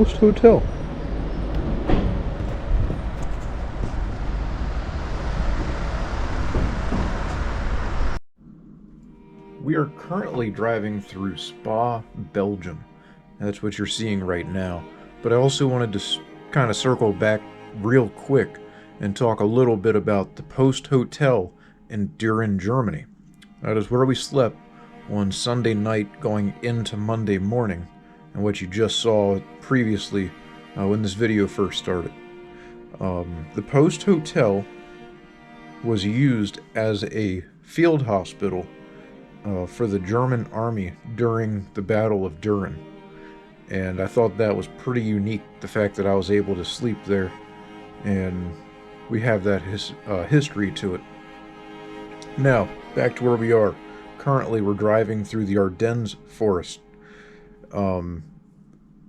Post Hotel. We are currently driving through Spa, Belgium. That's what you're seeing right now. But I also wanted to kind of circle back real quick and talk a little bit about the Post Hotel in Düren, Germany. That is where we slept on Sunday night going into Monday morning, and what you just saw previously when this video first started. The Post Hotel was used as a field hospital for the German army during the Battle of Düren. And I thought that was pretty unique, the fact that I was able to sleep there, and we have that history to it. Now, back to where we are. Currently, we're driving through the Ardennes forest.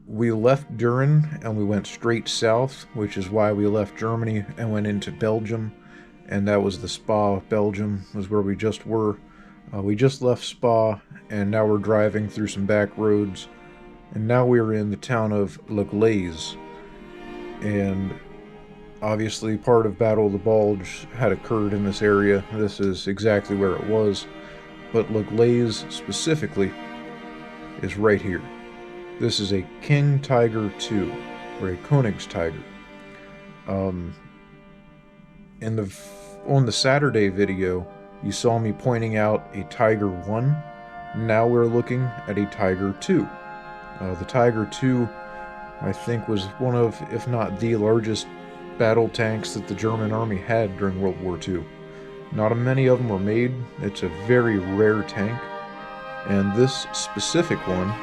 We left Düren and we went straight south, which is why we left Germany and went into Belgium, and that was the Spa, Belgium, was where we just were. We just left Spa, and now we're driving through some back roads, and now we're in the town of Le Glaise. And obviously part of Battle of the Bulge had occurred in this area. This is exactly where it was, but Le Glaise specifically is right here. This is a King Tiger II, or a Königstiger. On the Saturday video, you saw me pointing out a Tiger 1. Now we're looking at a Tiger 2. The Tiger 2, I think, was one of, if not the largest battle tanks that the German army had during World War II. Not many of them were made. It's a very rare tank. And this specific one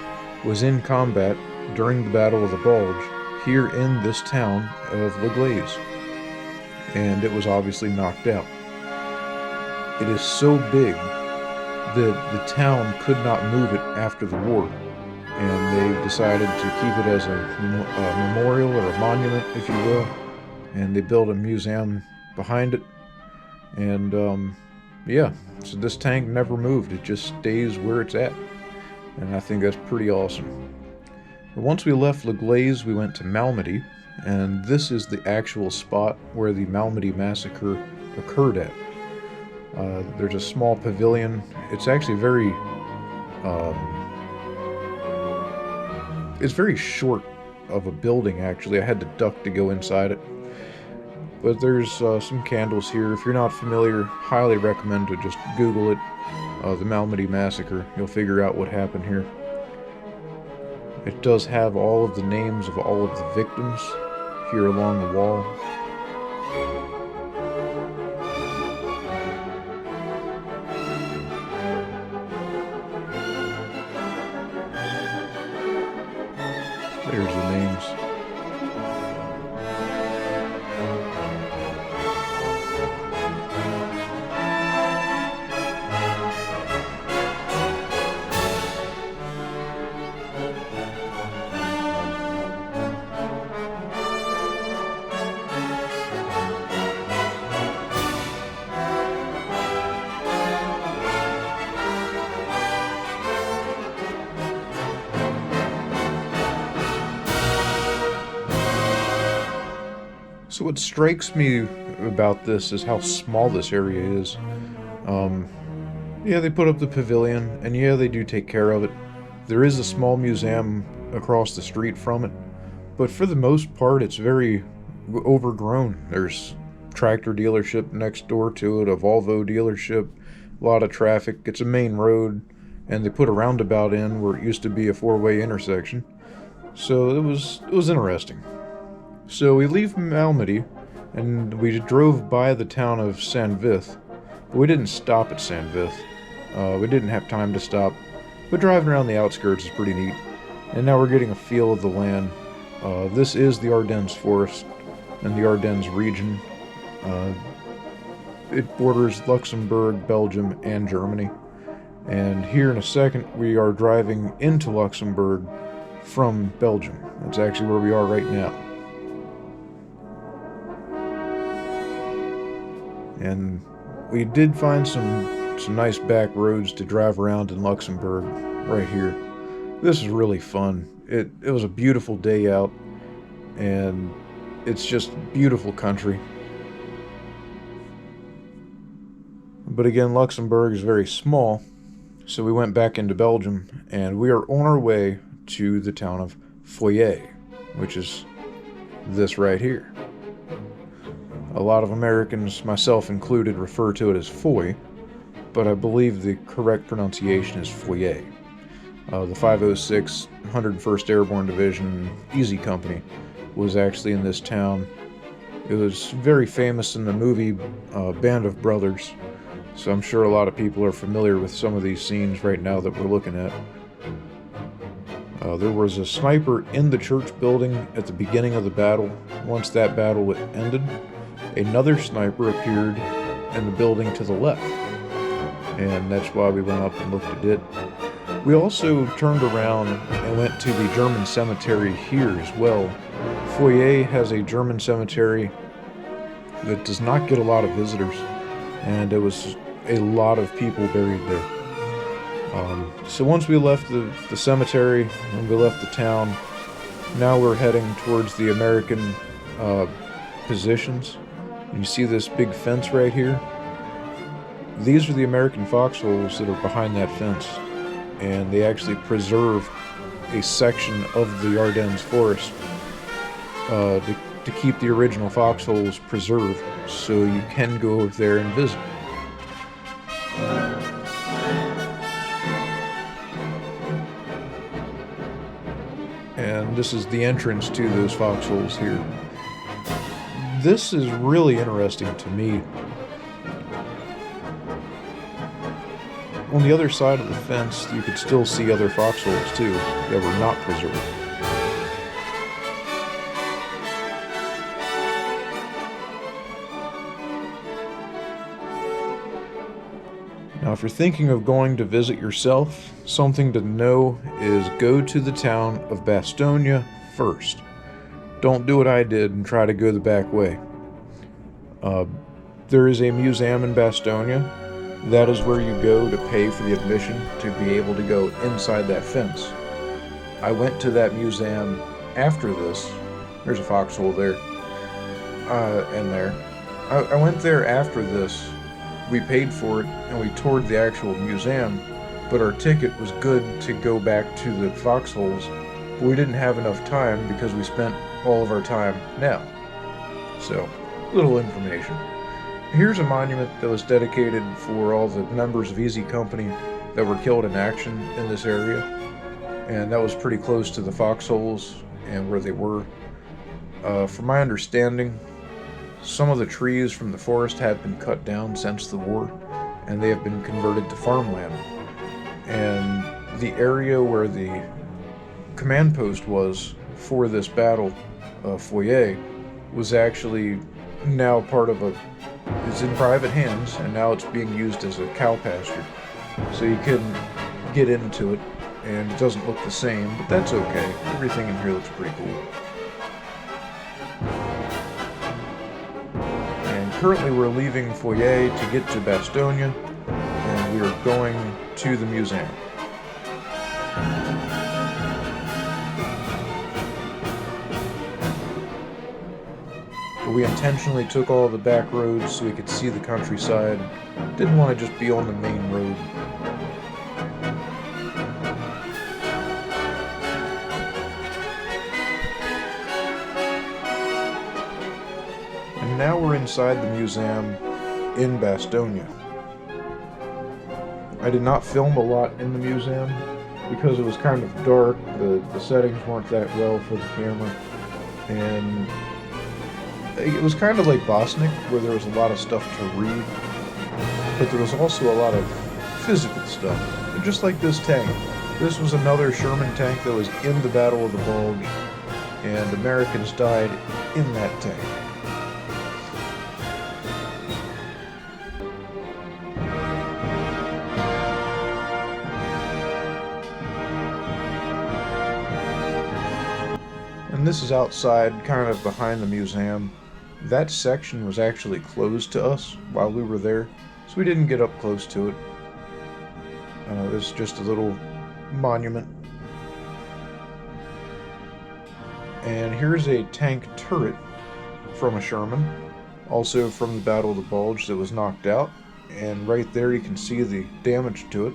was in combat during the Battle of the Bulge here in this town of Le Glaise. And it was obviously knocked out. It is so big that the town could not move it after the war, and they decided to keep it as a memorial or a monument, if you will, and they built a museum behind it. And yeah, so this tank never moved. It just stays where it's at, and I think that's pretty awesome. But once we left Le Glaise, we went to Malmedy, and this is the actual spot where the Malmedy massacre occurred at. There's a small pavilion. It's actually it's very short of a building, actually. I had to duck to go inside it. But there's some candles here. If you're not familiar, highly recommend to just Google it. The Malmedy massacre. You'll figure out what happened here. It does have all of the names of all of the victims here along the wall. There's the names. So what strikes me about this is how small this area is. Yeah, they put up the pavilion, and yeah, they do take care of it. There is a small museum across the street from it, but for the most part, it's very overgrown. There's a tractor dealership next door to it, a Volvo dealership, a lot of traffic. It's a main road, and they put a roundabout in where it used to be a four-way intersection. So it was interesting. So we leave Malmedy, and we drove by the town of Vith, but we didn't stop at Vith. We didn't have time to stop, but driving around the outskirts is pretty neat. And now we're getting a feel of the land. This is the Ardennes forest and the Ardennes region. It borders Luxembourg, Belgium, and Germany. And here in a second, we are driving into Luxembourg from Belgium. That's actually where we are right now. And we did find some nice back roads to drive around in Luxembourg right here. This is really fun. It was a beautiful day out, and it's just beautiful country. But again, Luxembourg is very small, so we went back into Belgium, and we are on our way to the town of Foyer, which is this right here. A lot of Americans, myself included, refer to it as Foy, but I believe the correct pronunciation is Foyer. The 506 101st Airborne Division Easy Company was actually in this town. It was very famous in the movie Band of Brothers, so I'm sure a lot of people are familiar with some of these scenes right now that we're looking at. There was a sniper in the church building at the beginning of the battle. Once that battle ended, another sniper appeared in the building to the left, and that's why we went up and looked at it. We also turned around and went to the German cemetery here as well. Foyer has a German cemetery that does not get a lot of visitors, and there was a lot of people buried there. So once we left the cemetery and we left the town, now we're heading towards the American positions. And you see this big fence right here? These are the American foxholes that are behind that fence, and they actually preserve a section of the Ardennes forest to keep the original foxholes preserved, so you can go over there and visit. And this is the entrance to those foxholes here. This is really interesting to me. On the other side of the fence, you could still see other foxholes too that were not preserved. Now, if you're thinking of going to visit yourself, something to know is go to the town of Bastogne first. Don't do what I did and try to go the back way. There is a museum in Bastogne. That is where you go to pay for the admission to be able to go inside that fence. I went to that museum after this. There's a foxhole there. And there. I went there after this. We paid for it and we toured the actual museum, but our ticket was good to go back to the foxholes, but we didn't have enough time because we spent all of our time now. So, little information. Here's a monument that was dedicated for all the members of Easy Company that were killed in action in this area, and that was pretty close to the foxholes and where they were. From my understanding, some of the trees from the forest have been cut down since the war, and they have been converted to farmland. And the area where the command post was for this battle, Foyer, was actually now part of it's in private hands, and now it's being used as a cow pasture. So you can get into it, and it doesn't look the same, but that's okay. Everything in here looks pretty cool. And currently we're leaving Foyer to get to Bastogne, and we are going to the museum. We intentionally took all the back roads so we could see the countryside. Didn't want to just be on the main road. And now we're inside the museum in Bastogne. I did not film a lot in the museum because it was kind of dark. The settings weren't that well for the camera, and it was kind of like Bastogne, where there was a lot of stuff to read, but there was also a lot of physical stuff, just like this tank. This was another Sherman tank that was in the Battle of the Bulge, and Americans died in that tank. And this is outside, kind of behind the museum. That section was actually closed to us while we were there, so we didn't get up close to it. It's just a little monument. And here's a tank turret from a Sherman, also from the Battle of the Bulge that was knocked out. And right there you can see the damage to it.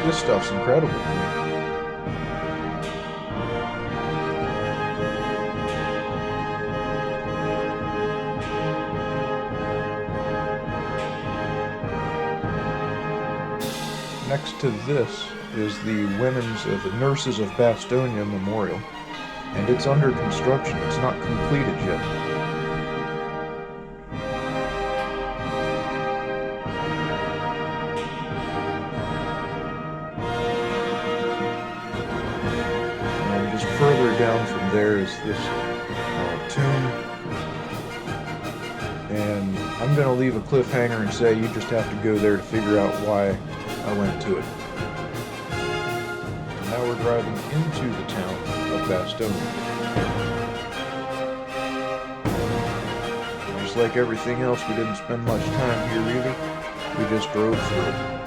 This stuff's incredible. Next to this is the the Nurses of Bastogne Memorial, and it's under construction. It's not completed yet. And just further down from there is this tomb, and I'm going to leave a cliffhanger and say you just have to go there to figure out why I went to it. And now we're driving into the town of Bastogne. Just like everything else, we didn't spend much time here either. We just drove through it.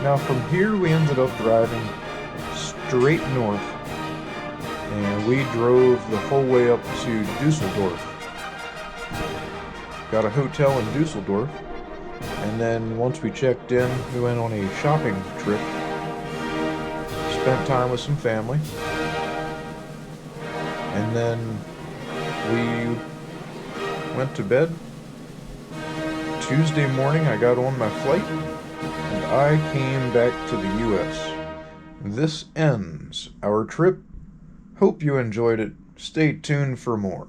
Now from here we ended up driving straight north, and we drove the whole way up to Dusseldorf. Got a hotel in Dusseldorf, and then once we checked in, we went on a shopping trip, spent time with some family, and then we went to bed. Tuesday morning I got on my flight, and I came back to the U.S. This ends our trip. Hope you enjoyed it. Stay tuned for more.